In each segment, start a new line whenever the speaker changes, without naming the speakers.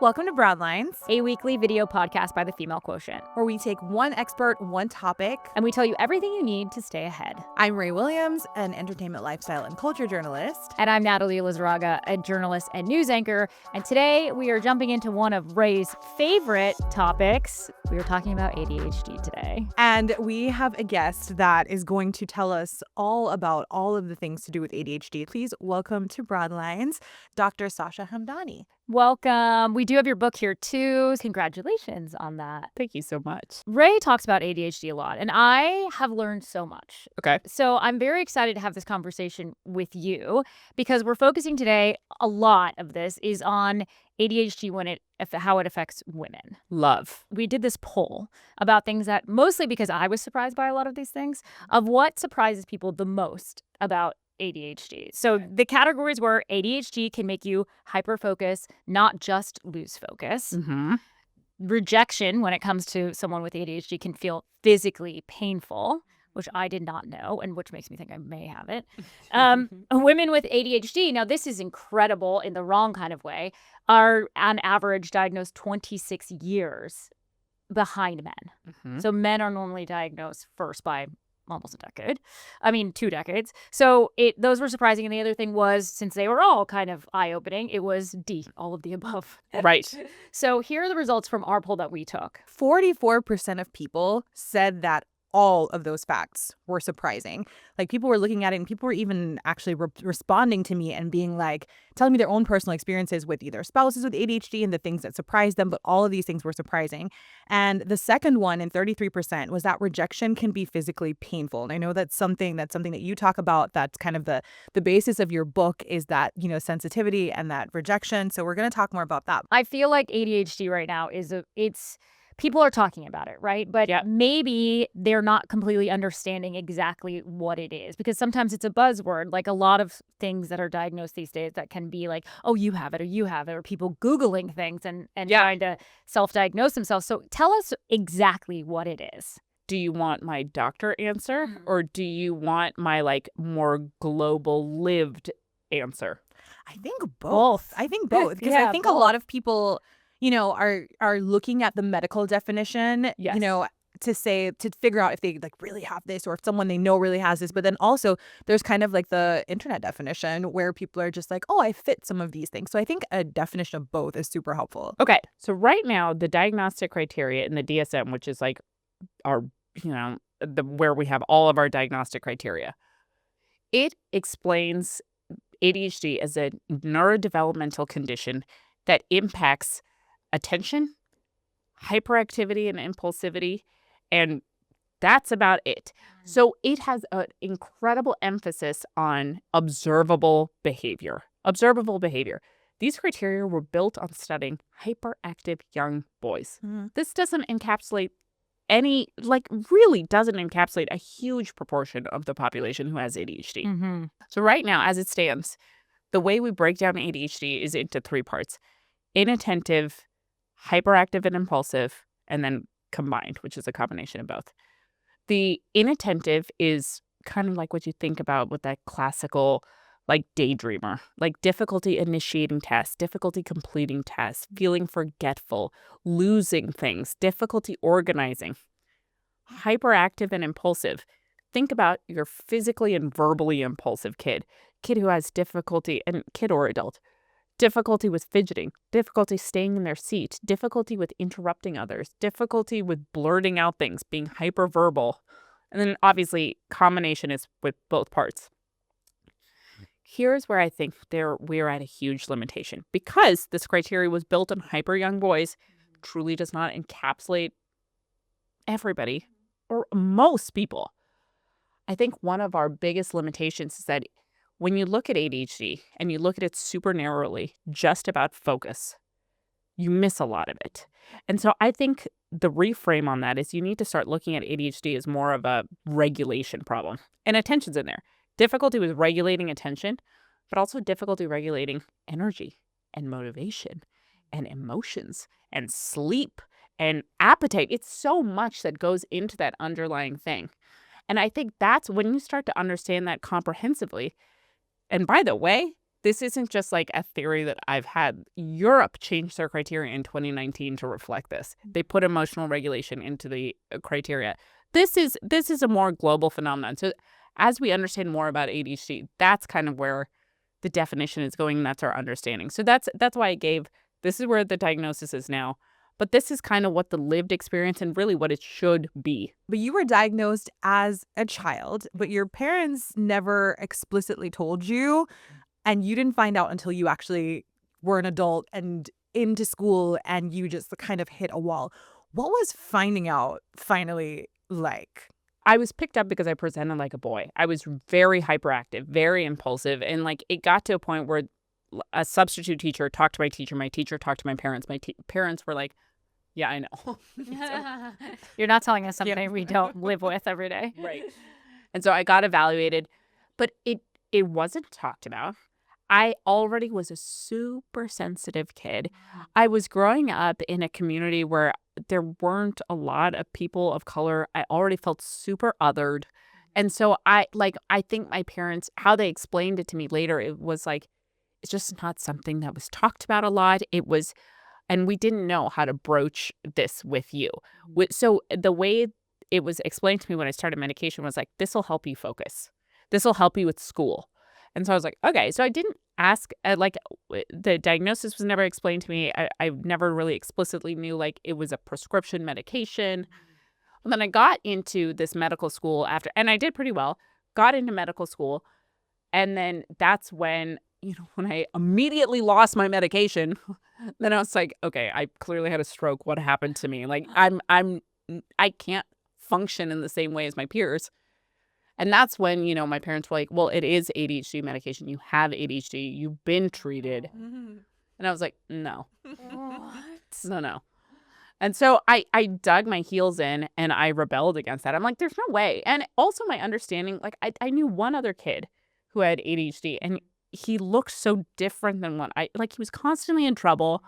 Welcome to Broadlines,
a weekly video podcast by the Female Quotient,
where we take one expert, one topic,
and we tell you everything you need to stay ahead.
I'm Ray Williams, an entertainment, lifestyle, and culture journalist.
And I'm Natalia Lizarraga, a journalist and news anchor. And today we are jumping into one of Ray's favorite topics. We are talking about ADHD today.
And we have a guest that is going to tell us all about all of the things to do with ADHD. Please welcome to Broadlines, Dr. Sasha Hamdani.
Welcome. We do have your book here too. Congratulations on that.
Thank you so much.
Ray talks about ADHD a lot, and I have learned so much.
Okay.
So I'm very excited to have this conversation with you because we're focusing today, a lot of this is on ADHD how it affects women.
Love.
We did this poll about things that, mostly because I was surprised by a lot of these things, of what surprises people the most about ADHD. So the categories were ADHD can make you hyper-focus, not just lose focus.
Mm-hmm.
Rejection, when it comes to someone with ADHD, can feel physically painful, which I did not know, and which makes me think I may have it. Women with ADHD, now this is incredible in the wrong kind of way, are on average diagnosed 26 years behind men.
Mm-hmm.
So men are normally diagnosed first by almost a decade. 2 decades. So those were surprising. And the other thing was, since they were all kind of eye-opening, it was D, all of the above.
Right.
So here are the results from our poll that we took.
44% of people said that all of those facts were surprising. Like, people were looking at it and people were even actually responding to me and being like, telling me their own personal experiences with either spouses with ADHD and the things that surprised them. But all of these things were surprising. And the second one, in 33%, was that rejection can be physically painful. And I know that's something that you talk about. That's kind of the basis of your book, is that, sensitivity and that rejection. So we're going to talk more about that.
I feel like ADHD right now people are talking about it, right? But maybe they're not completely understanding exactly what it is, because sometimes it's a buzzword, like a lot of things that are diagnosed these days that can be like, oh, you have it, or you have it, or people Googling things and trying to self-diagnose themselves. So tell us exactly what it is.
Do you want my doctor answer, or do you want my more global lived answer?
I think both. I think both, because I think
both.
A lot of people are looking at the medical definition,
Yes.
To figure out if they really have this, or if someone they know really has this. But then also there's kind of the internet definition where people are just like, oh, I fit some of these things. So I think a definition of both is super helpful.
Okay. So right now, the diagnostic criteria in the DSM, which is our, where we have all of our diagnostic criteria, it explains ADHD as a neurodevelopmental condition that impacts attention, hyperactivity, and impulsivity, and that's about it. So it has an incredible emphasis on observable behavior. Observable behavior. These criteria were built on studying hyperactive young boys.
Mm-hmm.
This doesn't encapsulate really doesn't encapsulate a huge proportion of the population who has ADHD.
Mm-hmm.
So right now, as it stands, the way we break down ADHD is into 3 parts: inattentive, hyperactive and impulsive, and then combined, which is a combination of both. The inattentive is kind of like what you think about with that classical daydreamer, difficulty initiating tasks, difficulty completing tasks, feeling forgetful, losing things, difficulty organizing. Hyperactive and impulsive. Think about your physically and verbally impulsive kid who has difficulty, and kid or adult, difficulty with fidgeting, difficulty staying in their seat, difficulty with interrupting others, difficulty with blurting out things, being hyperverbal. And then obviously combination is with both parts. Here's where I think we're at a huge limitation. Because this criteria was built on hyper young boys, truly does not encapsulate everybody or most people. I think one of our biggest limitations is that when you look at ADHD and you look at it super narrowly, just about focus, you miss a lot of it. And so I think the reframe on that is you need to start looking at ADHD as more of a regulation problem. And attention's in there. Difficulty with regulating attention, but also difficulty regulating energy and motivation and emotions and sleep and appetite. It's so much that goes into that underlying thing. And I think that's when you start to understand that comprehensively. And by the way, this isn't just like a theory that I've had. Europe changed their criteria in 2019 to reflect this. They put emotional regulation into the criteria. This is a more global phenomenon. So as we understand more about ADHD, that's kind of where the definition is going, and that's our understanding. So that's why I gave, this is where the diagnosis is now. But this is kind of what the lived experience and really what it should be.
But you were diagnosed as a child, but your parents never explicitly told you, and you didn't find out until you actually were an adult and into school, and you just kind of hit a wall. What was finding out finally like?
I was picked up because I presented like a boy. I was very hyperactive, very impulsive, and like it got to a point where a substitute teacher talked to my teacher talked to my parents. My parents were like, yeah, I know.
You're not telling us something we don't live with every day.
Right. And so I got evaluated, but it wasn't talked about. I already was a super sensitive kid. I was growing up in a community where there weren't a lot of people of color. I already felt super othered. And so I think my parents, how they explained it to me later, it was like, it's just not something that was talked about a lot. It was, and we didn't know how to broach this with you. So the way it was explained to me when I started medication was like, this will help you focus. This will help you with school. And so I was like, okay. So I didn't ask, the diagnosis was never explained to me. I never really explicitly knew like it was a prescription medication. And then I got into this medical school after, and I did pretty well, got into medical school. And then that's when, when I immediately lost my medication, then I was like, okay, I clearly had a stroke. What happened to me? Like I can't function in the same way as my peers. And that's when, my parents were like, well, it is ADHD medication. You have ADHD. You've been treated. And I was like, no. What? No. And so I dug my heels in and I rebelled against that. I'm like, there's no way. And also my understanding, like I knew one other kid who had ADHD and he looked so different than what he was constantly in trouble.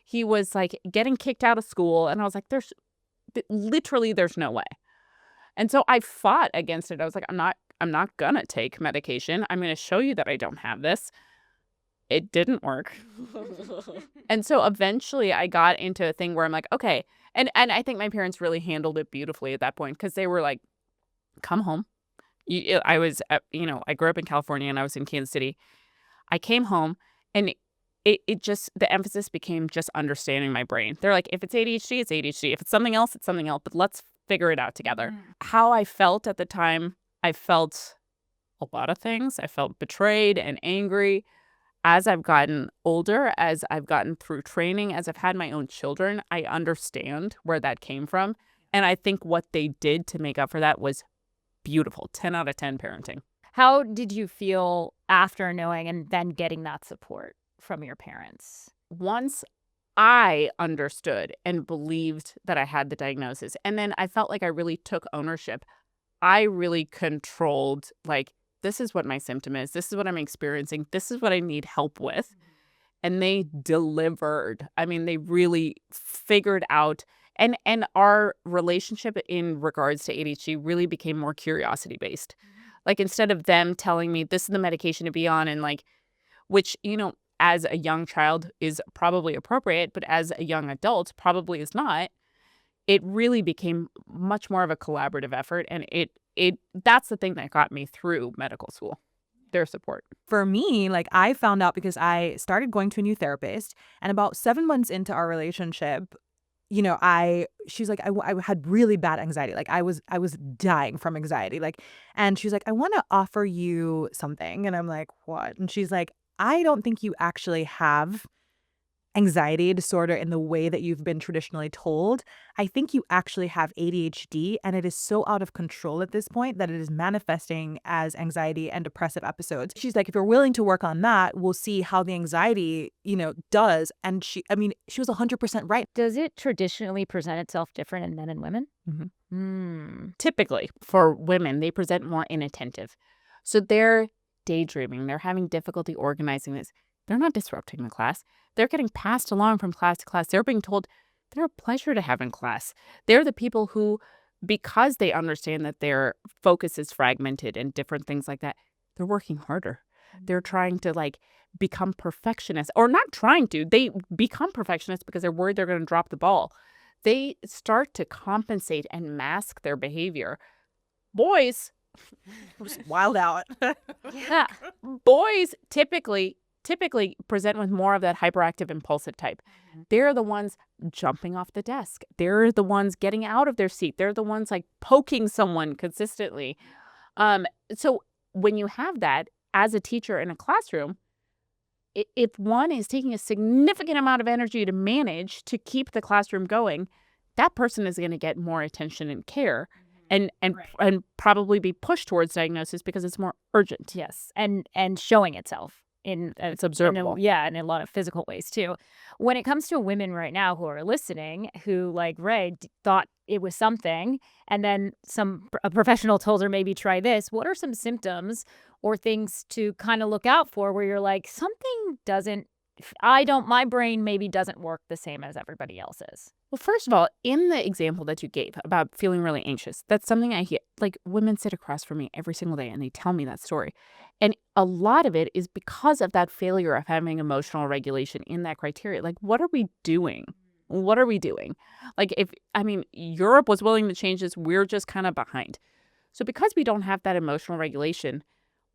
He was like getting kicked out of school. And I was like, there's no way. And so I fought against it. I was like, I'm not gonna take medication. I'm gonna show you that I don't have this. It didn't work. And so eventually I got into a thing where I'm like, okay. And I think my parents really handled it beautifully at that point because they were like, come home. I grew up in California and I was in Kansas City. I came home and it just, the emphasis became just understanding my brain. They're like, if it's ADHD, it's ADHD. If it's something else, it's something else. But let's figure it out together. How I felt at the time, I felt a lot of things. I felt betrayed and angry. As I've gotten older, as I've gotten through training, as I've had my own children, I understand where that came from. And I think what they did to make up for that was beautiful. 10 out of 10 parenting.
How did you feel after knowing and then getting that support from your parents?
Once I understood and believed that I had the diagnosis, and then I felt like I really took ownership. I really controlled, like, this is what my symptom is. This is what I'm experiencing. This is what I need help with. And they delivered. I mean, they really figured out. And our relationship in regards to ADHD really became more curiosity based. Like, instead of them telling me this is the medication to be on, and like, which, as a young child is probably appropriate, but as a young adult probably is not, it really became much more of a collaborative effort. And that's the thing that got me through medical school, their support.
For me, like, I found out because I started going to a new therapist, and about 7 months into our relationship, she's like, I had really bad anxiety. Like I was dying from anxiety. And she's like, I want to offer you something. And I'm like, what? And she's like, I don't think you actually have anxiety disorder in the way that you've been traditionally told. I think you actually have ADHD, and it is so out of control at this point that it is manifesting as anxiety and depressive episodes. She's like, if you're willing to work on that, we'll see how the anxiety, does. And she was 100% right.
Does it traditionally present itself different in men and women?
Typically, for women, they present more inattentive. So they're daydreaming. They're having difficulty organizing this. They're not disrupting the class. They're getting passed along from class to class. They're being told they're a pleasure to have in class. They're the people who, because they understand that their focus is fragmented and different things like that, they're working harder. They're trying to become perfectionists, or not trying to. They become perfectionists because they're worried they're going to drop the ball. They start to compensate and mask their behavior. Boys,
Wild out.
Yeah.
boys typically present with more of that hyperactive impulsive type. They're the ones jumping off the desk. They're the ones getting out of their seat. They're the ones like poking someone consistently. So when you have that as a teacher in a classroom, if one is taking a significant amount of energy to manage to keep the classroom going, that person is going to get more attention and care. And probably be pushed towards diagnosis because it's more urgent.
Yes, and showing itself in
It's observable.
in a lot of physical ways too. When it comes to women right now who are listening, who like Ray thought it was something, and then a professional told her maybe try this. What are some symptoms or things to kind of look out for where you're like something doesn't? My brain maybe doesn't work the same as everybody else's.
Well, first of all, in the example that you gave about feeling really anxious, that's something I hear. Like, women sit across from me every single day and they tell me that story. And a lot of it is because of that failure of having emotional regulation in that criteria. Like, what are we doing? What are we doing? Like, Europe was willing to change this. We're just kind of behind. So because we don't have that emotional regulation,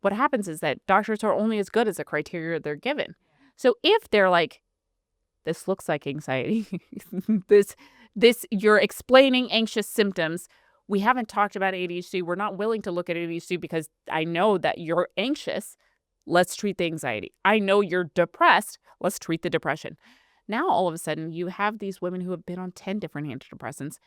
what happens is that doctors are only as good as the criteria they're given. So if they're like, this looks like anxiety, this you're explaining anxious symptoms. We haven't talked about ADHD. We're not willing to look at ADHD because I know that you're anxious. Let's treat the anxiety. I know you're depressed. Let's treat the depression. Now, all of a sudden, you have these women who have been on 10 different antidepressants.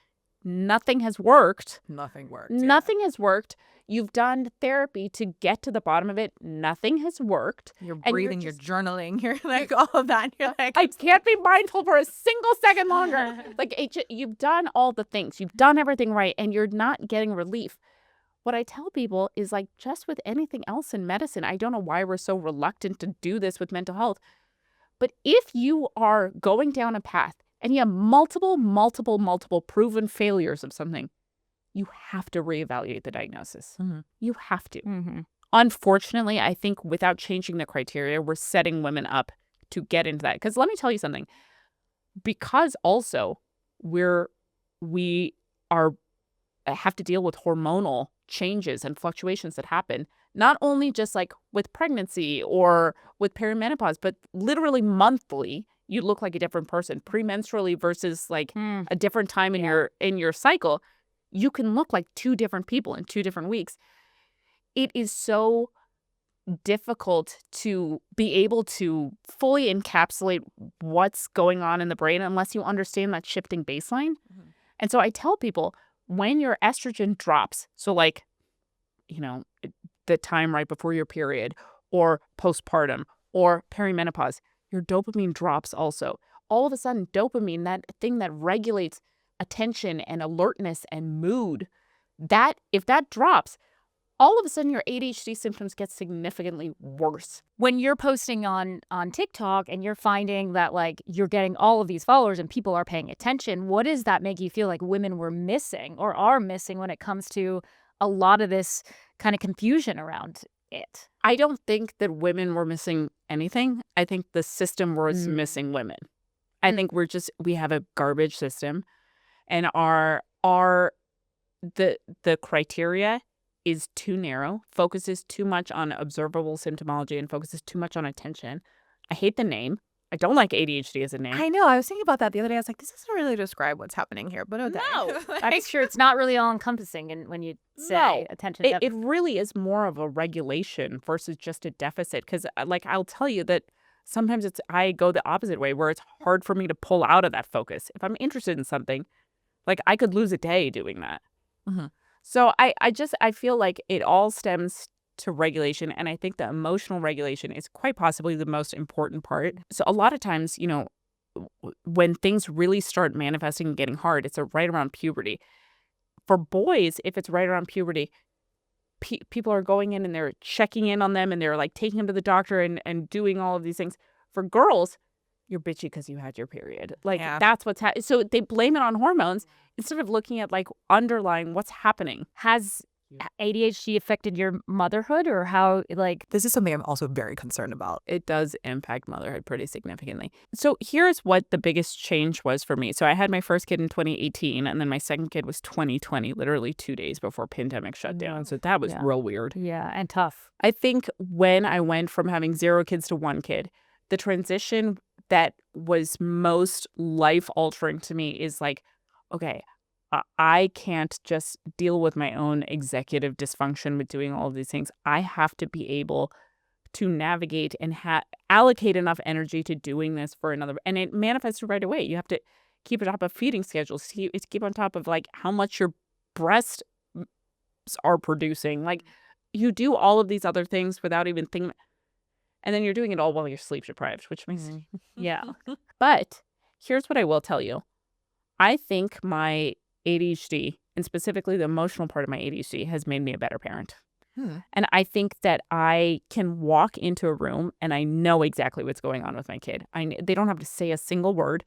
Nothing has worked.
Nothing worked.
Nothing has worked. You've done therapy to get to the bottom of it. Nothing has worked.
You're breathing, you're journaling, you're like all of that. You're like,
I can't be mindful for a single second longer. You've done all the things. You've done everything right, and you're not getting relief. What I tell people is like, just with anything else in medicine, I don't know why we're so reluctant to do this with mental health. But if you are going down a path and you have multiple proven failures of something, you have to reevaluate the diagnosis.
Mm-hmm.
You have to.
Mm-hmm.
Unfortunately, I think without changing the criteria, we're setting women up to get into that. Because let me tell you something. Because also we have to deal with hormonal changes and fluctuations that happen, not only just like with pregnancy or with perimenopause, but literally monthly, you look like a different person. Premenstrually versus like a different time in your cycle, you can look like two different people in 2 different weeks. It is so difficult to be able to fully encapsulate what's going on in the brain unless you understand that shifting baseline. Mm-hmm. And so I tell people, when your estrogen drops, so like, the time right before your period or postpartum or perimenopause, your dopamine drops also. All of a sudden, dopamine, that thing that regulates attention and alertness and mood, that if that drops, all of a sudden your ADHD symptoms get significantly worse.
When you're posting on TikTok and you're finding that like you're getting all of these followers and people are paying attention, what does that make you feel like women were missing or are missing when it comes to a lot of this kind of confusion around it?
I don't think that women were missing anything. I think the system was missing women. I think we have a garbage system, and the criteria is too narrow, focuses too much on observable symptomology, and focuses too much on attention. I hate the name. I don't like ADHD as a name.
I know. I was thinking about that the other day. I was like, this doesn't really describe what's happening here. But okay.
No.
I'm sure it's not really all encompassing. And when you say attention,
it really is more of a regulation versus just a deficit. Because like, I'll tell you that sometimes I go the opposite way, where it's hard for me to pull out of that focus. If I'm interested in something, like I could lose a day doing that.
Mm-hmm.
So I feel like it all stems to regulation. And I think the emotional regulation is quite possibly the most important part. So a lot of times, when things really start manifesting and getting hard, it's right around puberty. For boys, if it's right around puberty, people are going in and they're checking in on them and they're like taking them to the doctor and doing all of these things. For girls, you're bitchy because you had your period. Like that's what's happening. So they blame it on hormones instead of looking at like underlying what's happening.
Has ADHD affected your motherhood, or how, like,
This is something I'm also very concerned about.
It does impact motherhood pretty significantly. So here's what the biggest change was for me. So I had my first kid in 2018, and then my second kid was 2020, literally 2 days before pandemic shut down. So that was
Yeah.
real weird.
yeah, and tough.
I think when I went from having 0 kids to 1 kid, the transition that was most life-altering to me is like, okay, I can't just deal with my own executive dysfunction with doing all of these things. I have to be able to navigate and allocate enough energy to doing this for another. And it manifests right away. You have to keep on top of feeding schedules, keep on top of like how much your breasts are producing. Like you do all of these other things without even thinking. And then you're doing it all while you're sleep deprived, which makes
Yeah.
But here's what I will tell you. I think my ADHD, and specifically the emotional part of my ADHD, has made me a better parent. And I think that I can walk into a room and I know exactly what's going on with my kid. They don't have to say a single word.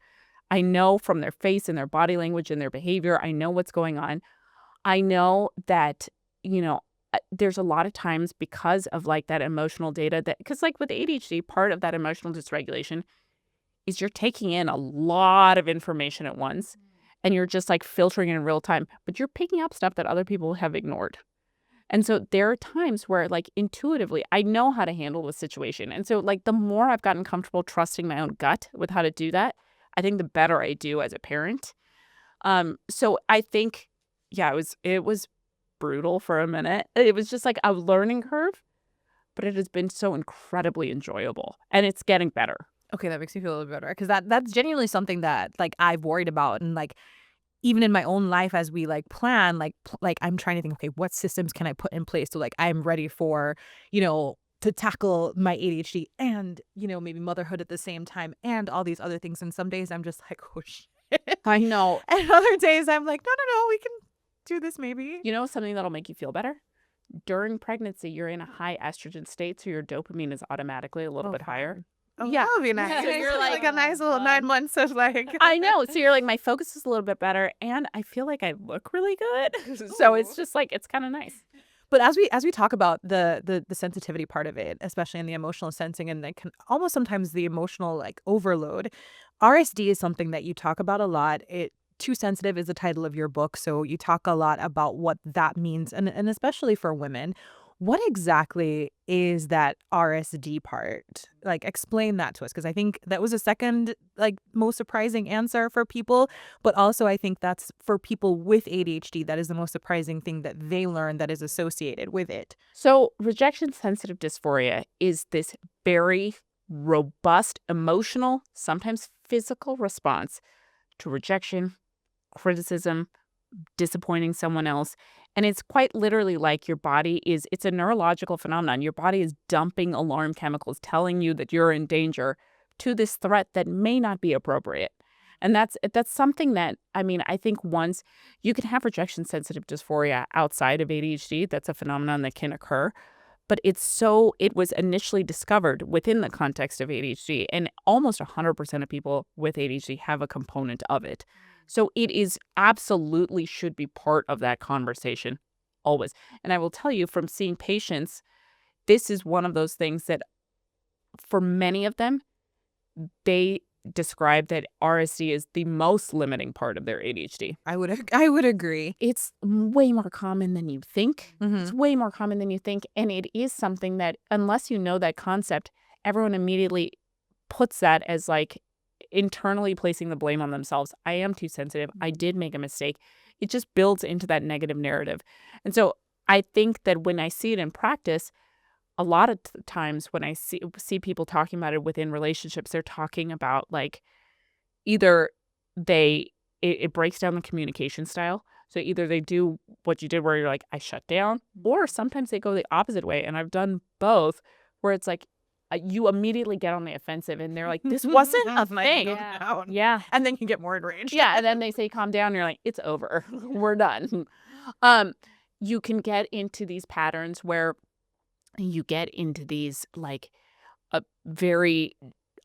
I know from their face and their body language and their behavior, I know what's going on. I know that, there's a lot of times because of like that emotional data because like with ADHD, part of that emotional dysregulation is you're taking in a lot of information at once and you're just like filtering it in real time, but you're picking up stuff that other people have ignored. And so there are times where like intuitively, I know how to handle the situation. And so like the more I've gotten comfortable trusting my own gut with how to do that, I think the better I do as a parent. So I think, yeah, it was brutal for a minute. It was just like a learning curve, but it has been so incredibly enjoyable and it's getting better.
Okay, that makes me feel a little better because that's genuinely something that like I've worried about, and like even in my own life as we like plan, like I'm trying to think, okay, what systems can I put in place so like I'm ready for, to tackle my ADHD and, maybe motherhood at the same time and all these other things. And some days I'm just like, oh shit.
I know.
And other days I'm like, no, we can do this maybe.
You know something that'll make you feel better? During pregnancy, you're in a high estrogen state, so your dopamine is automatically a little bit higher.
Oh,
Yeah.
that would be nice.
So you're
like a nice little 9 months of like.
I know. So you're like, my focus is a little bit better, and I feel like I look really good. So it's just like, it's kind of nice.
But as we talk about the sensitivity part of it, especially in the emotional sensing and like almost sometimes the emotional like overload, RSD is something that you talk about a lot. Too Sensitive is the title of your book, so you talk a lot about what that means, and especially for women. What exactly is that RSD part? Like, explain that to us, because I think that was a second, like, most surprising answer for people. But also, I think that's for people with ADHD, that is the most surprising thing that they learn that is associated with it.
So rejection-sensitive dysphoria is this very robust, emotional, sometimes physical response to rejection, criticism, disappointing someone else. And it's quite literally like your body it's a neurological phenomenon. Your body is dumping alarm chemicals telling you that you're in danger to this threat that may not be appropriate. And that's something that, I think once you can have rejection sensitive dysphoria outside of ADHD, that's a phenomenon that can occur. But it was initially discovered within the context of ADHD, and almost 100% of people with ADHD have a component of it. So it is absolutely should be part of that conversation always. And I will tell you from seeing patients, this is one of those things that for many of them, they describe that RSD is the most limiting part of their ADHD.
I would agree.
It's way more common than you think.
Mhm.
It's way more common than you think. And it is something that unless you know that concept, everyone immediately puts that as like internally placing the blame on themselves. I am too sensitive. I did make a mistake. It just builds into that negative narrative. And so I think that when I see it in practice, a lot of times when I see people talking about it within relationships, they're talking about like either it breaks down the communication style. So either they do what you did where you're like, I shut down, or sometimes they go the opposite way. And I've done both where it's like, you immediately get on the offensive and they're like, this wasn't a thing.
Yeah.
And then you get more enraged.
Yeah. And then they say, calm down. And you're like, it's over. We're done. You can get into these patterns where you get into these like a very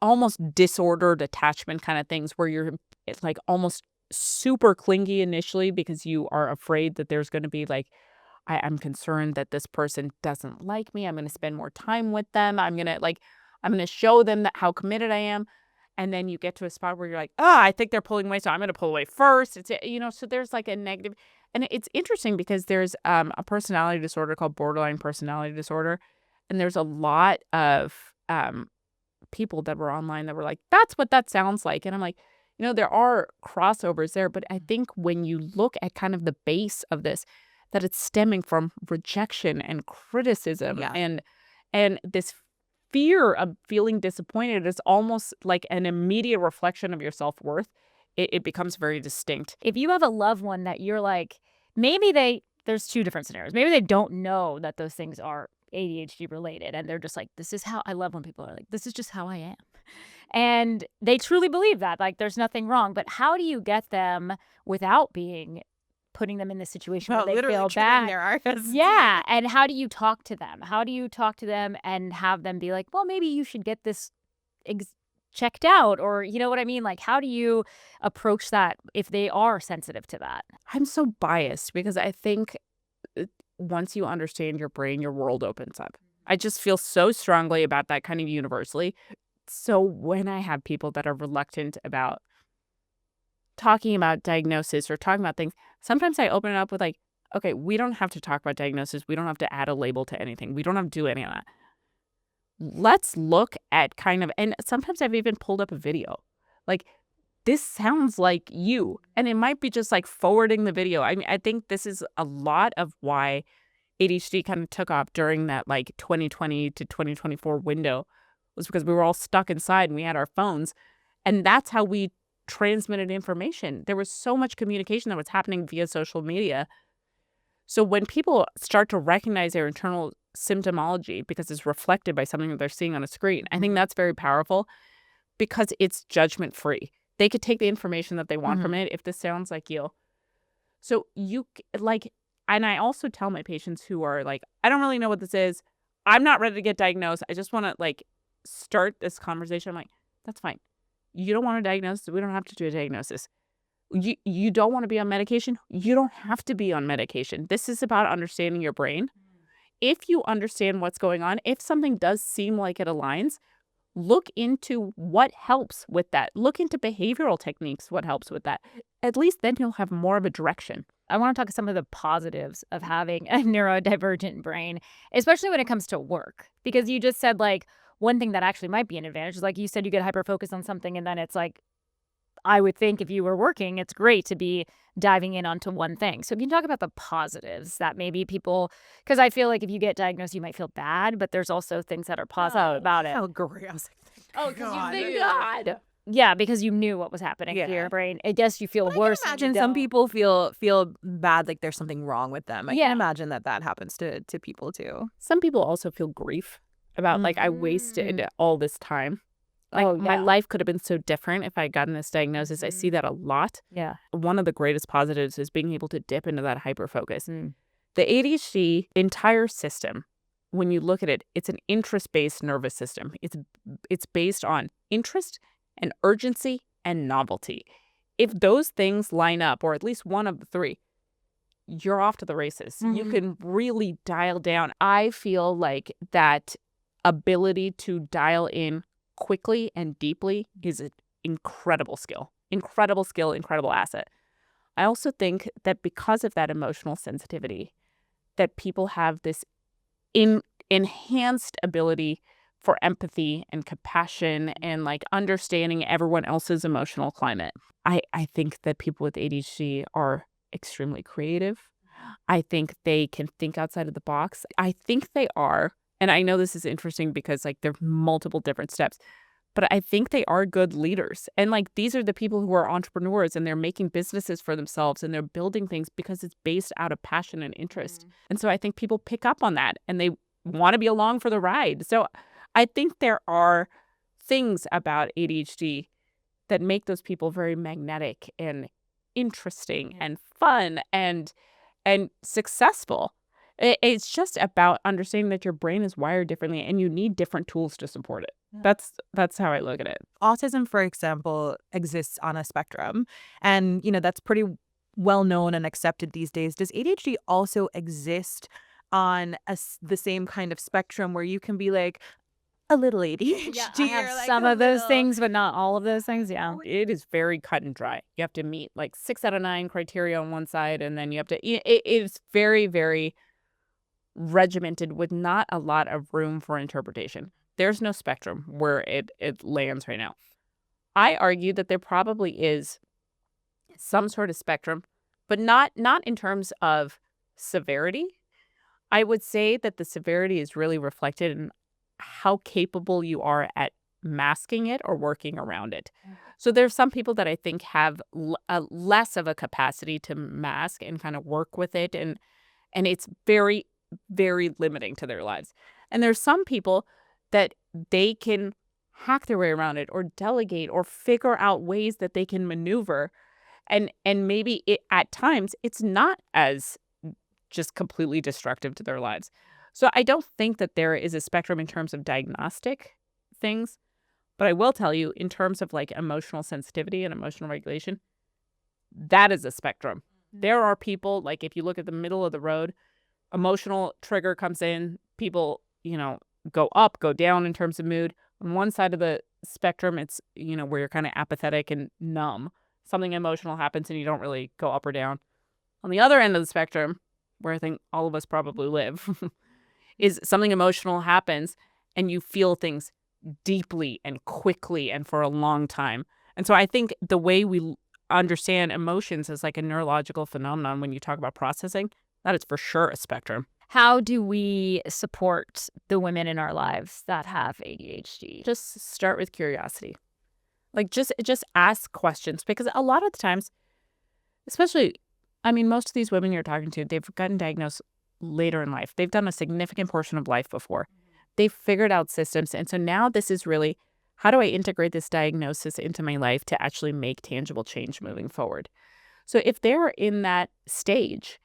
almost disordered attachment kind of things where it's like almost super clingy initially because you are afraid that there's going to be like I'm concerned that this person doesn't like me. I'm going to spend more time with them. I'm going to show them that how committed I am. And then you get to a spot where you're like, I think they're pulling away, so I'm going to pull away first. It's, so there's like a negative. And it's interesting because there's a personality disorder called borderline personality disorder. And there's a lot of people that were online that were like, that's what that sounds like. And I'm like, there are crossovers there. But I think when you look at kind of the base of this, that it's stemming from rejection and criticism and this fear of feeling disappointed is almost like an immediate reflection of your self-worth. It becomes very distinct.
If you have a loved one that you're like, there's two different scenarios. Maybe they don't know that those things are ADHD related. And they're just like, this is how I love when people are like, this is just how I am. And they truly believe that, like, there's nothing wrong. But how do you get them without putting them in this situation where they feel bad?
Their artists.
Yeah. And how do you talk to them? How do you talk to them and have them be like, well, maybe you should get this checked out, or you know what I mean? Like, how do you approach that if they are sensitive to that?
I'm so biased because I think once you understand your brain, your world opens up. I just feel so strongly about that kind of universally. So when I have people that are reluctant about talking about diagnosis or talking about things, sometimes I open it up with like, okay, we don't have to talk about diagnosis. We don't have to add a label to anything. We don't have to do any of that. Let's look at and sometimes I've even pulled up a video. Like, this sounds like you. And it might be just like forwarding the video. I mean, I think this is a lot of why ADHD kind of took off during that like 2020 to 2024 window, was because we were all stuck inside and we had our phones. And that's how we transmitted information. There was so much communication that was happening via social media. So when people start to recognize their internal symptomology because it's reflected by something that they're seeing on a screen, I think that's very powerful because it's judgment free. They could take the information that they want from it if this sounds like you. So and I also tell my patients who are like, I don't really know what this is. I'm not ready to get diagnosed. I just want to like start this conversation. I'm like, that's fine. You don't want a diagnosis. We don't have to do a diagnosis. You don't want to be on medication. You don't have to be on medication. This is about understanding your brain. If you understand what's going on, if something does seem like it aligns, look into what helps with that. Look into behavioral techniques, what helps with that. At least then you'll have more of a direction.
I want to talk some of the positives of having a neurodivergent brain, especially when it comes to work. Because you just said like one thing that actually might be an advantage is like you said, you get hyper-focused on something and then it's like, I would think if you were working, it's great to be diving in onto one thing. So if you can talk about the positives that maybe people, because I feel like if you get diagnosed, you might feel bad, but there's also things that are positive about it.
Oh, great. I was like,
because you think God. Yeah, because you knew what was happening to your brain. I guess you feel worse.
I can imagine some people feel bad, like there's something wrong with them. I can imagine that happens to people too.
Some people also feel grief about like, I wasted all this time. Like, my life could have been so different if I had gotten this diagnosis. I see that a lot.
Yeah.
One of the greatest positives is being able to dip into that hyper-focus. The ADHD entire system, when you look at it, it's an interest-based nervous system. It's based on interest and urgency and novelty. If those things line up, or at least one of the three, you're off to the races. You can really dial down. I feel like that ability to dial in quickly and deeply is an incredible skill, incredible asset. I also think that because of that emotional sensitivity, that people have this enhanced ability for empathy and compassion and like understanding everyone else's emotional climate. I think that people with ADHD are extremely creative. I think they can think outside of the box. I think they are. And I know this is interesting because like there are multiple different steps, but I think they are good leaders. And like these are the people who are entrepreneurs and they're making businesses for themselves and they're building things because it's based out of passion and interest. And so I think people pick up on that and they want to be along for the ride. So I think there are things about ADHD that make those people very magnetic and interesting and fun and successful. It's just about understanding that your brain is wired differently and you need different tools to support it. Yeah. That's how I look at it.
Autism, for example, exists on a spectrum. And, that's pretty well known and accepted these days, does ADHD also exist on the same kind of spectrum where you can be like a little ADHD?
Yeah, I have
or like
some
a
of those
little-
things, but not all of those things. Yeah.
It is very cut and dry. You have to meet like 6 out of 9 criteria on one side, and then you have to, it is very, very regimented with not a lot of room for interpretation. There's no spectrum where it lands right now. I argue that there probably is some sort of spectrum, but not in terms of severity. I would say that the severity is really reflected in how capable you are at masking it or working around it. So there's some people that I think have less of a capacity to mask and kind of work with it, and it's very, very limiting to their lives. And there's some people that they can hack their way around it or delegate or figure out ways that they can maneuver, and maybe at times it's not as just completely destructive to their lives. So I don't think that there is a spectrum in terms of diagnostic things, but I will tell you in terms of like emotional sensitivity and emotional regulation, that is a spectrum. There are people, like if you look at the middle of the road, emotional trigger comes in, people, go up, go down in terms of mood. On one side of the spectrum, it's, where you're kind of apathetic and numb. Something emotional happens and you don't really go up or down. On the other end of the spectrum, where I think all of us probably live, is something emotional happens and you feel things deeply and quickly and for a long time. And so I think the way we understand emotions as like a neurological phenomenon when you talk about processing, that is for sure a spectrum.
How do we support the women in our lives that have ADHD?
Just start with curiosity. Like just ask questions, because a lot of the times, especially, most of these women you're talking to, they've gotten diagnosed later in life. They've done a significant portion of life before. They've figured out systems. And so now this is really, how do I integrate this diagnosis into my life to actually make tangible change moving forward? So if they're in that stage,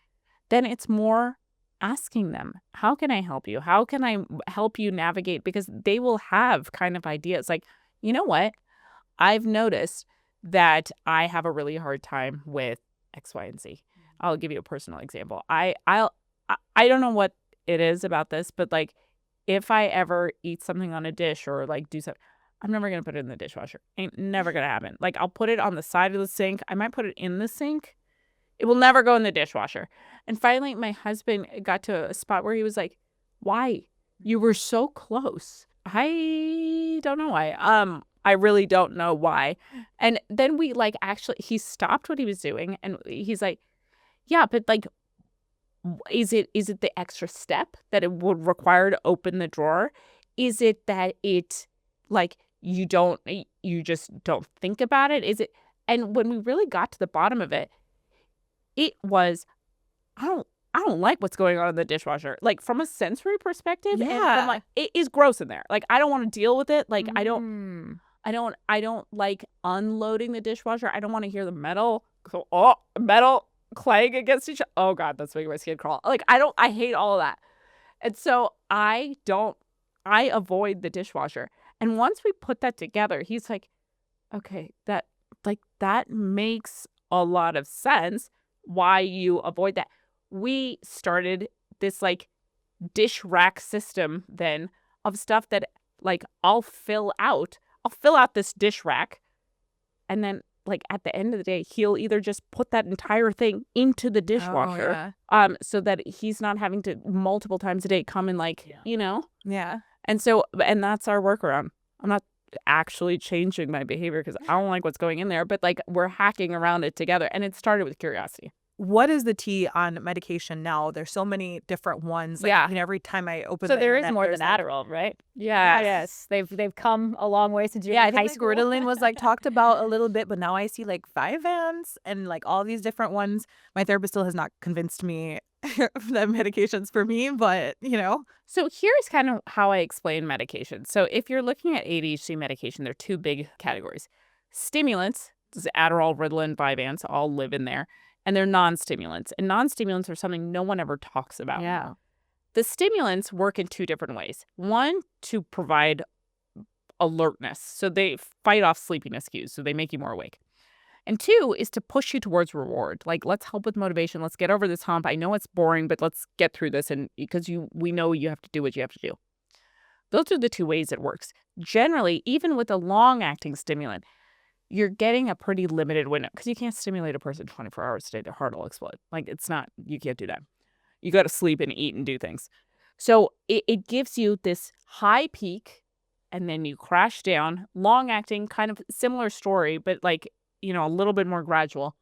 then it's more asking them, how can I help you? How can I help you navigate? Because they will have kind of ideas like, you know what? I've noticed that I have a really hard time with X, Y, and Z. I'll give you a personal example. I don't know what it is about this, but like if I ever eat something on a dish or like do something, I'm never going to put it in the dishwasher. Ain't never going to happen. Like I'll put it on the side of the sink. I might put it in the sink. It will never go in the dishwasher. And finally, my husband got to a spot where he was like, why? You were so close. I don't know why. I really don't know why. And then we like actually, he stopped what he was doing and he's like, yeah, but like, is it the extra step that it would require to open the drawer? Is it that it like you just don't think about it? Is it? And when we really got to the bottom of it, it was, I don't like what's going on in the dishwasher. Like from a sensory perspective, and from like it is gross in there. Like I don't want to deal with it. Like I don't like unloading the dishwasher. I don't want to hear the metal clang against each other. Oh God, that's making my skin crawl. Like I hate all of that. And so I avoid the dishwasher. And once we put that together, he's like, okay, that makes a lot of sense why you avoid that. We started this like dish rack system then of stuff that like I'll fill out this dish rack, and then like at the end of the day, he'll either just put that entire thing into the dishwasher, so that he's not having to multiple times a day come and like,
Yeah.
And that's our workaround. I'm not actually changing my behavior because I don't like what's going in there, but like we're hacking around it together, and it started with curiosity.
What is the tea on medication now? There's so many different ones. Like,
Yeah.
every time I open
So
the
there is
internet,
more than
there's, like,
Adderall, right?
Yeah.
Yes. They've come a long way since you're
Yeah, I
in
think
high
like
school.
Ritalin was like talked about a little bit, but now I see like Vyvanse and like all these different ones. My therapist still has not convinced me that medication's for me, but
So here's kind of how I explain medication. So if you're looking at ADHD medication, there are two big categories. Stimulants, this is Adderall, Ritalin, Vyvanse, all live in there. And they're non-stimulants. And non-stimulants are something no one ever talks about.
Yeah.
The stimulants work in two different ways. One, to provide alertness. So they fight off sleepiness cues. So they make you more awake. And 2 is to push you towards reward. Like, let's help with motivation. Let's get over this hump. I know it's boring, but let's get through this. And because we know you have to do what you have to do. Those are the 2 ways it works. Generally, even with a long-acting stimulant, you're getting a pretty limited window because you can't stimulate a person 24 hours a day. Their heart will explode. Like, it's not, you can't do that. You got to sleep and eat and do things. So it gives you this high peak and then you crash down. Long-acting, kind of similar story, but like, a little bit more gradual.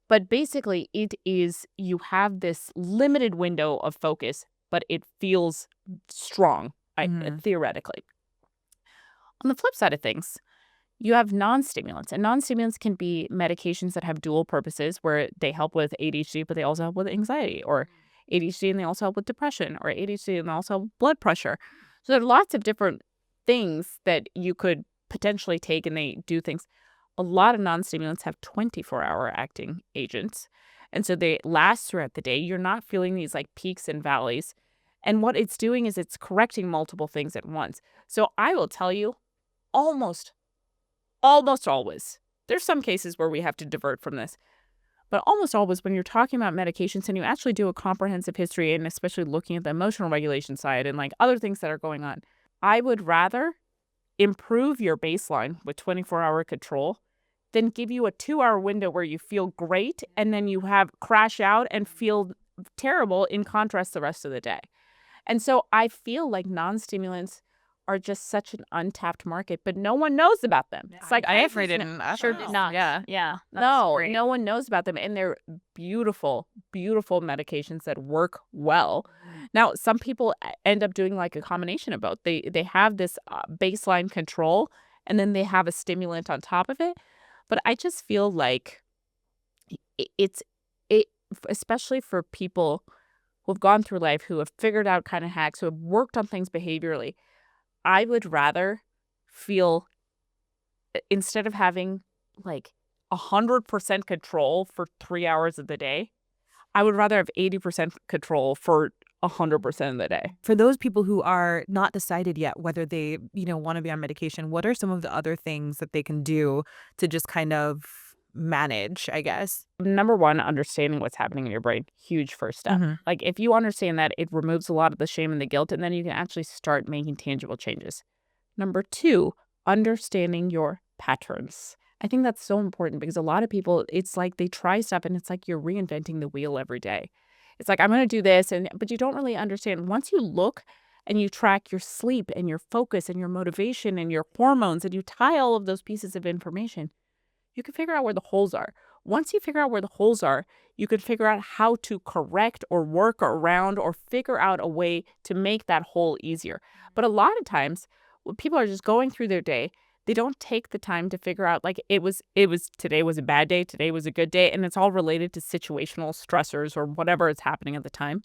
But basically, it is, you have this limited window of focus, but it feels strong, theoretically. On the flip side of things, you have non-stimulants. And non-stimulants can be medications that have dual purposes where they help with ADHD, but they also help with anxiety, or ADHD and they also help with depression, or ADHD and they also help with blood pressure. So there are lots of different things that you could potentially take and they do things. A lot of non-stimulants have 24-hour acting agents. And so they last throughout the day. You're not feeling these like peaks and valleys. And what it's doing is it's correcting multiple things at once. So I will tell you, almost always, there's some cases where we have to divert from this, but almost always when you're talking about medications and you actually do a comprehensive history and especially looking at the emotional regulation side and like other things that are going on, I would rather improve your baseline with 24-hour control than give you a 2-hour window where you feel great and then you have crash out and feel terrible in contrast the rest of the day. And so I feel like non-stimulants are just such an untapped market, but no one knows about them. It's like
I actually didn't.
Sure did not.
Yeah.
No one knows about them, and they're beautiful, beautiful medications that work well. Now, some people end up doing like a combination of both. They have this baseline control, and then they have a stimulant on top of it. But I just feel like it, especially for people who have gone through life, who have figured out kind of hacks, who have worked on things behaviorally, I would rather feel, instead of having like 100% control for 3 hours of the day, I would rather have 80% control for 100% of the day.
For those people who are not decided yet whether they, want to be on medication, what are some of the other things that they can do to just kind of manage, I guess?
Number 1, understanding what's happening in your brain. Huge first step. Like, if you understand that, it removes a lot of the shame and the guilt, and then you can actually start making tangible changes. Number 2, understanding your patterns. I think that's so important because a lot of people, it's like they try stuff and it's like you're reinventing the wheel every day. It's like, I'm going to do this, but you don't really understand. Once you look and you track your sleep and your focus and your motivation and your hormones and you tie all of those pieces of information, you can figure out where the holes are. Once you figure out where the holes are, you can figure out how to correct or work around or figure out a way to make that hole easier. But a lot of times, when people are just going through their day, they don't take the time to figure out, like, today was a bad day, today was a good day, and it's all related to situational stressors or whatever is happening at the time.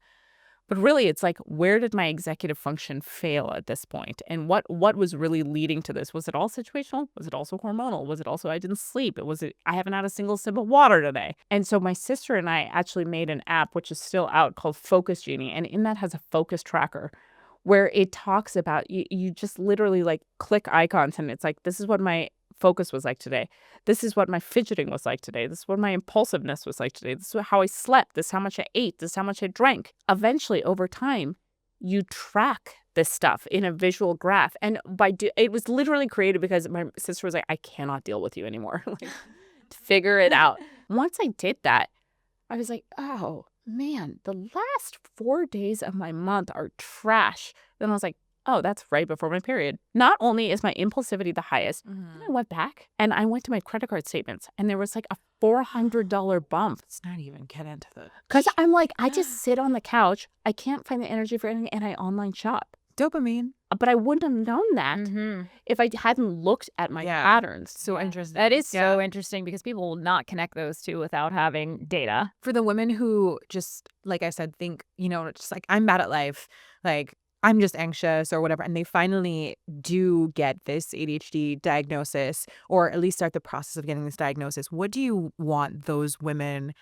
But really, it's like, where did my executive function fail at this point? And what was really leading to this? Was it all situational? Was it also hormonal? Was it also I didn't sleep? I haven't had a single sip of water today? And so my sister and I actually made an app, which is still out, called Focus Genie. And in that has a focus tracker where it talks about, you just literally like click icons and it's like, this is what my focus was like today. This is what my fidgeting was like today. This is what my impulsiveness was like today. This is how I slept. This is how much I ate. This is how much I drank. Eventually, over time, you track this stuff in a visual graph. And it was literally created because my sister was like, I cannot deal with you anymore. Like, figure it out. Once I did that, I was like, oh man, the last 4 days of my month are trash. Then I was like, oh, that's right before my period. Not only is my impulsivity the highest, then I went back and I went to my credit card statements and there was like a $400 bump.
Let's not even get into the...
Because I'm like, I just sit on the couch. I can't find the energy for anything and I online shop.
Dopamine.
But I wouldn't have known that if I hadn't looked at my patterns.
So interesting.
That is so interesting because people will not connect those two without having data.
For the women who just, like I said, think, just like, I'm bad at life, like, I'm just anxious or whatever, and they finally do get this ADHD diagnosis or at least start the process of getting this diagnosis, what do you want those women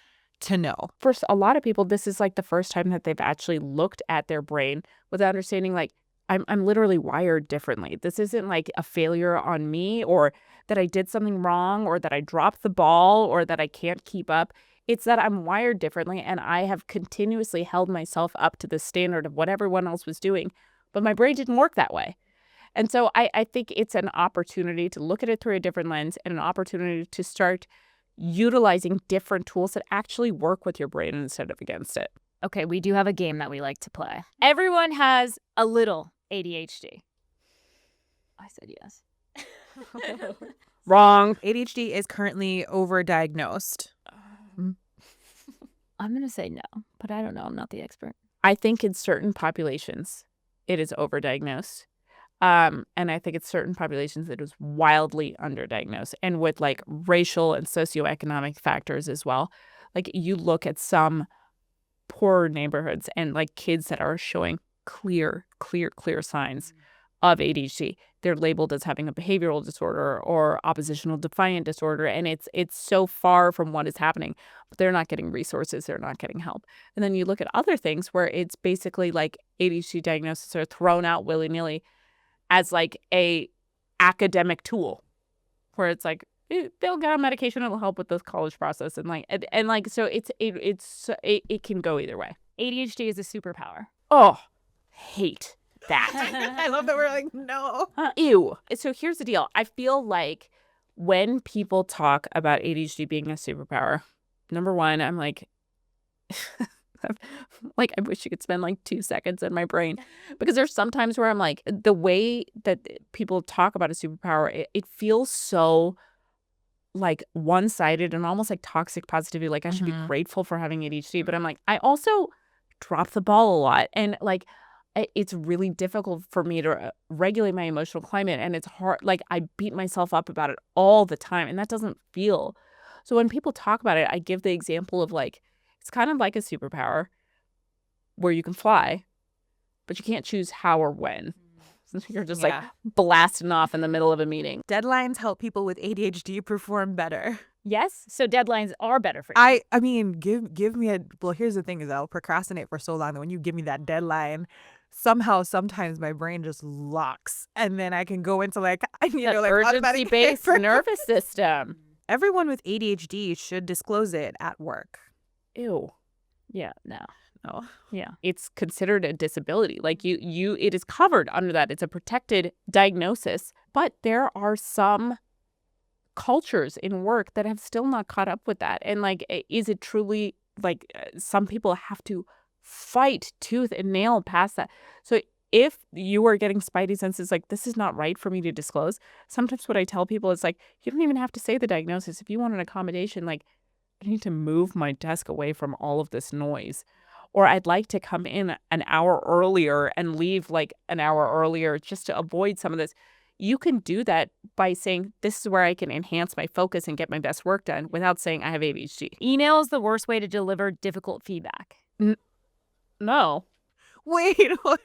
to know?
First, a lot of people, this is like the first time that they've actually looked at their brain with understanding, like, I'm literally wired differently. This isn't like a failure on me or that I did something wrong or that I dropped the ball or that I can't keep up. It's that I'm wired differently and I have continuously held myself up to the standard of what everyone else was doing, but my brain didn't work that way. And so I think it's an opportunity to look at it through a different lens and an opportunity to start utilizing different tools that actually work with your brain instead of against it.
Okay, we do have a game that we like to play. Everyone has a little ADHD. I said yes.
Wrong.
ADHD is currently overdiagnosed.
I'm going to say no, but I don't know. I'm not the expert.
I think in certain populations, it is overdiagnosed. And I think in certain populations, it is wildly underdiagnosed. And with like racial and socioeconomic factors as well. Like you look at some poorer neighborhoods and like kids that are showing clear signs of ADHD. They're labeled as having a behavioral disorder or oppositional defiant disorder. And it's so far from what is happening, but they're not getting resources. They're not getting help. And then you look at other things where it's basically like ADHD diagnoses are thrown out willy-nilly as like a academic tool where it's like, they'll get on medication. It'll help with the college process. And like, so it can go either way.
ADHD is a superpower.
Oh, hate that.
I love that we're like, no.
Ew. So here's the deal. I feel like when people talk about ADHD being a superpower, number one, I'm like, like, I wish you could spend like 2 seconds in my brain, because there's sometimes where I'm like, the way that people talk about a superpower, it feels so like one-sided and almost like toxic positivity. Like I should be grateful for having ADHD, but I'm like, I also drop the ball a lot. And like, it's really difficult for me to regulate my emotional climate. And it's hard. Like I beat myself up about it all the time. And that doesn't feel. So when people talk about it, I give the example of like, it's kind of like a superpower where you can fly, but you can't choose how or when. You're just like blasting off in the middle of a meeting.
Deadlines help people with ADHD perform better.
Yes. So deadlines are better for you.
I mean, give me well, here's the thing is I'll procrastinate for so long that when you give me that deadline, sometimes my brain just locks and then I can go into like, like
urgency-based nervous system.
Everyone with ADHD should disclose it at work.
Ew.
Yeah, no. Yeah.
It's considered a disability. Like it is covered under that. It's a protected diagnosis. But there are some cultures in work that have still not caught up with that. And like, is it truly like some people have to fight tooth and nail past that? So if you are getting spidey senses, like this is not right for me to disclose. Sometimes what I tell people is like, you don't even have to say the diagnosis. If you want an accommodation, like I need to move my desk away from all of this noise. Or I'd like to come in an hour earlier and leave like an hour earlier just to avoid some of this. You can do that by saying, this is where I can enhance my focus and get my best work done without saying I have ADHD.
Email is the worst way to deliver difficult feedback.
No.
Wait, what?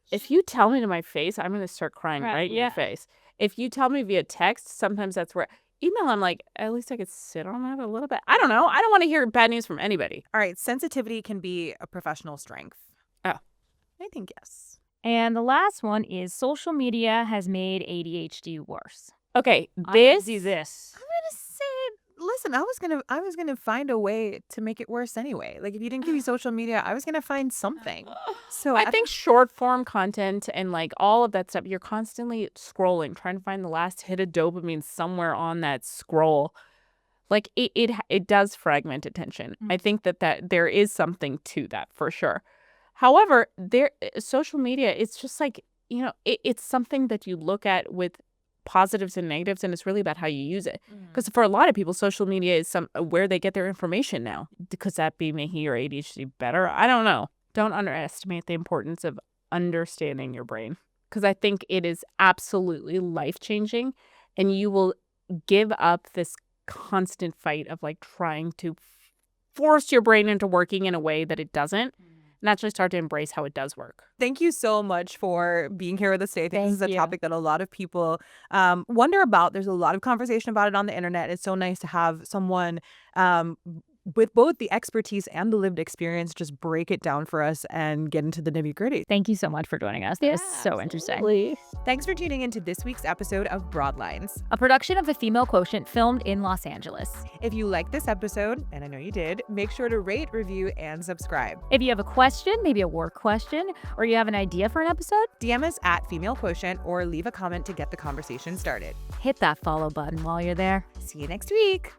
If you tell me to my face, I'm going to start crying right in your face. If you tell me via text, sometimes that's where... Email, I'm like, at least I could sit on that a little bit. I don't know. I don't want to hear bad news from anybody.
All right. Sensitivity can be a professional strength.
Oh.
I think yes.
And the last one is social media has made ADHD worse.
Okay.
I'm gonna do this.
I'm going to say, listen, I was gonna find a way to make it worse anyway. Like if you didn't give me social media, I was going to find something. So
I think short form content and like all of that stuff, you're constantly scrolling, trying to find the last hit of dopamine somewhere on that scroll. Like it does fragment attention. I think that there is something to that for sure. However, social media, it's just like, you know, it's something that you look at with positives and negatives, and it's really about how you use it. Because for a lot of people, social media is where they get their information now. Could that be making your ADHD better? I don't know. Don't underestimate the importance of understanding your brain, because I think it is absolutely life-changing, and you will give up this constant fight of like trying to force your brain into working in a way that it doesn't. And actually start to embrace how it does work.
Thank you so much for being here with us today. I think this is a topic that a lot of people wonder about. There's a lot of conversation about it on the internet. It's so nice to have someone with both the expertise and the lived experience, just break it down for us and get into the nitty-gritty.
Thank you so much for joining us. That was so interesting.
Thanks for tuning into this week's episode of Broadlines,
A production of the Female Quotient, filmed in Los Angeles.
If you liked this episode, and I know you did, make sure to rate, review, and subscribe.
If you have a question, maybe a work question, or you have an idea for an episode,
DM us at Female Quotient or leave a comment to get the conversation started.
hit that follow button while you're there.
See you next week.